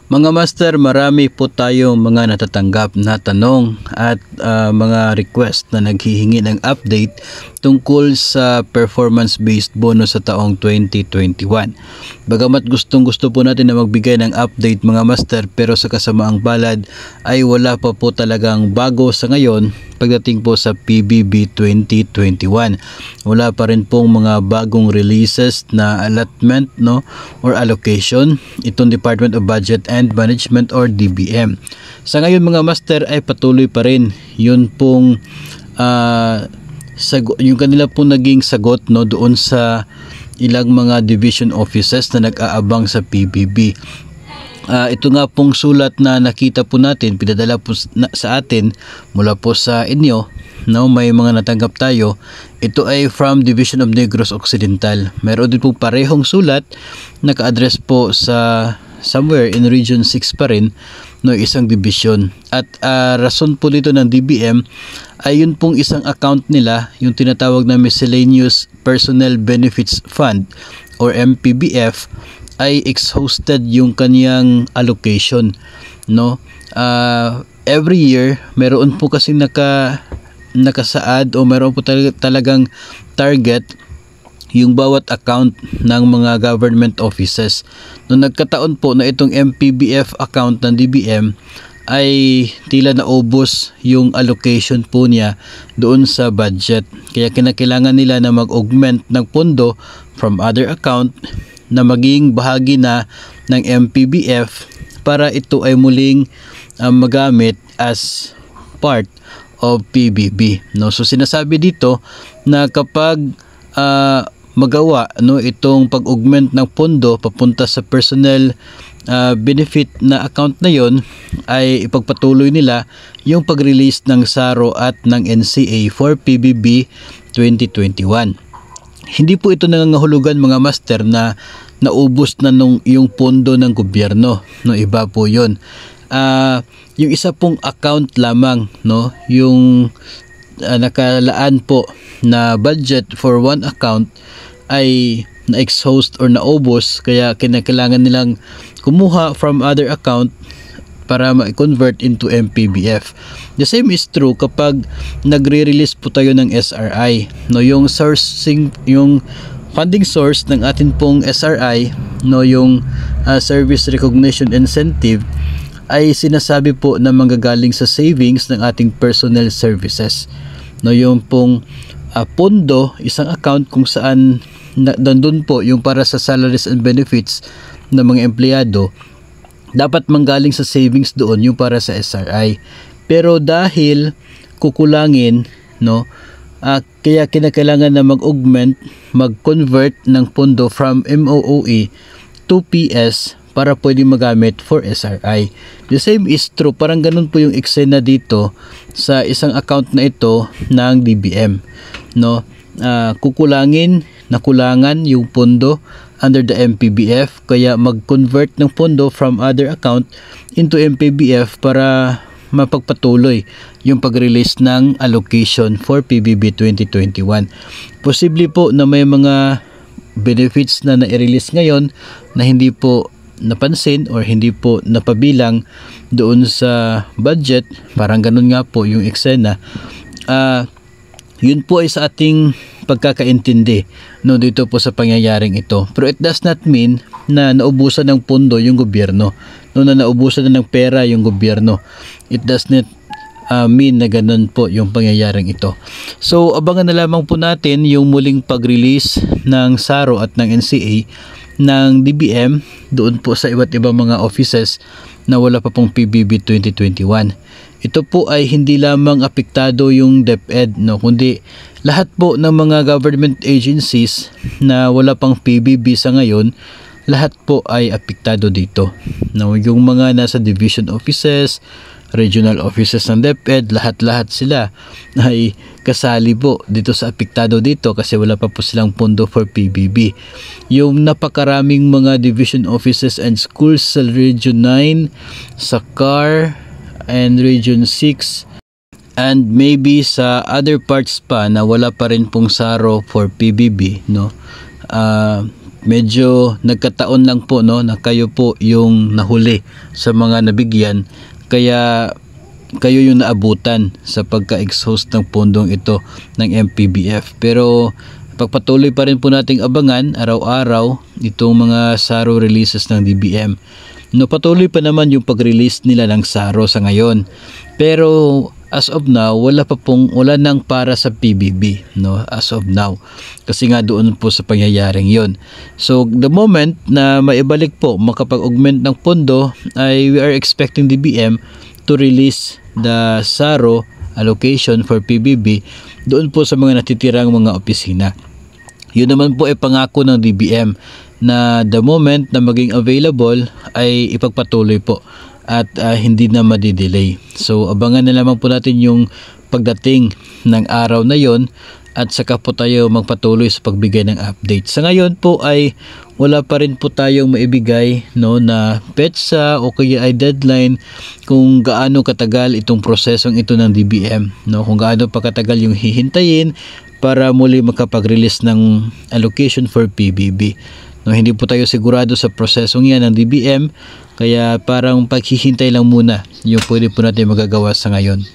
Mga master, marami po tayong mga natatanggap na tanong at mga request na naghihingi ng update tungkol sa performance-based bonus sa taong 2021. Bagamat gustong-gusto po natin na magbigay ng update mga master, pero sa kasamaang palad ay wala pa po talagang bago sa ngayon pagdating po sa PBB 2021. Wala pa rin pong mga bagong releases na allotment or allocation itong Department of Budget and Management or DBM. Sa ngayon mga master ay patuloy pa rin yun pong yung kanila pong naging sagot doon sa ilang mga division offices na nag-aabang sa PBB. Ito nga pong sulat na nakita po natin, pinadala po sa atin mula po sa inyo, may mga natanggap tayo. Ito ay from Division of Negros Occidental. Meron din po parehong sulat, naka-address po sa somewhere in Region 6 pa rin, isang division. At rason po dito ng DBM ay yun pong isang account nila, yung tinatawag na Miscellaneous Personnel Benefits Fund or MPBF, ay exhausted yung kaniyang allocation. Every year meron po kasi nakasaad o meron po talagang target yung bawat account ng mga government offices. Nung nagkataon po na itong MPBF account ng DBM ay tila naubos yung allocation po niya doon sa budget, kaya kinakailangan nila na mag-augment ng pondo from other account na maging bahagi na ng MPBF para ito ay muling magamit as part of PBB. So sinasabi dito na kapag magawa itong pag-augment ng pondo papunta sa personnel benefit na account na yon, ay ipagpatuloy nila yung pag-release ng SARO at ng NCA for PBB 2021. Hindi po ito nangangahulugan mga master na naubos na yung pondo ng gobyerno. Iba po yun. Yung isa pong account lamang, yung nakalaan po na budget for one account ay na-exhaust or naubos, kaya kinakailangan nilang kumuha from other account para ma-convert into MPBF. The same is true kapag nagre-release po tayo ng SRI. Yung sourcing, yung funding source ng atin pong SRI, yung Service Recognition Incentive, ay sinasabi po na manggagaling sa savings ng ating personnel services. Yung pong pondo, isang account kung saan nandun po yung para sa salaries and benefits ng mga empleyado, dapat manggaling sa savings doon yung para sa SRI. Pero dahil kukulangin, kaya kinakailangan na mag-augment, mag-convert ng pondo from MOOE to PS para pwede magamit for SRI. The same is true, parang ganun po yung eksena dito sa isang account na ito ng DBM. Nakulangan yung pondo under the MPBF, kaya mag-convert ng pondo from other account into MPBF para mapagpatuloy yung pag-release ng allocation for PBB 2021. Posible po na may mga benefits na na-release ngayon na hindi po napansin or hindi po napabilang doon sa budget. Parang ganun nga po yung eksena. Yun po ay sa ating pagkakaintindi dito po sa pangyayaring ito. Pero it does not mean na naubusan ng pondo yung gobyerno, na naubusan na ng pera yung gobyerno. It does not mean na ganun po yung pangyayaring ito. So abangan na lamang po natin yung muling pag-release ng SARO at ng NCA ng DBM doon po sa iba't ibang mga offices na wala pa pong PBB 2021. Ito po ay hindi lamang apektado yung DepEd, kundi lahat po ng mga government agencies na wala pang PBB sa ngayon, lahat po ay apektado dito. Yung mga nasa division offices, regional offices ng DepEd, lahat-lahat sila ay kasali po dito sa apektado dito kasi wala pa po silang pondo for PBB. Yung napakaraming mga division offices and schools sa Region 9, sa CAR, and Region 6, and maybe sa other parts pa na wala pa rin pong SARO for PBB, medyo nagkataon lang po no na kayo po yung nahuli sa mga nabigyan, kaya kayo yung naabutan sa pagka-exhaust ng pondong ito ng MPBF. Pero pagpatuloy pa rin po nating abangan araw-araw itong mga SARO releases ng DBM. No, patuloy pa naman yung pag-release nila ng SARO sa ngayon. Pero as of now, wala nang para sa PBB, no, as of now. Kasi nga doon po sa pangyayaring 'yon. So the moment na maibalik po, makapag-augment ng pondo, ay we are expecting DBM to release the SARO allocation for PBB doon po sa mga natitirang mga opisina. Yun naman po ay pangako ng DBM na the moment na maging available ay ipagpatuloy po at hindi na madidelay. So abangan na lamang po natin yung pagdating ng araw na yon at saka po tayo magpatuloy sa pagbigay ng update. Sa ngayon po ay wala pa rin po tayong maibigay no na petsa o kaya ay deadline kung gaano katagal itong prosesong ito ng DBM, no, kung gaano pa katagal yung hihintayin para muli makapag-release ng allocation for PBB. No, hindi po tayo sigurado sa prosesong yan ng DBM, kaya parang paghihintay lang muna yung pwede po natin magagawa sa ngayon.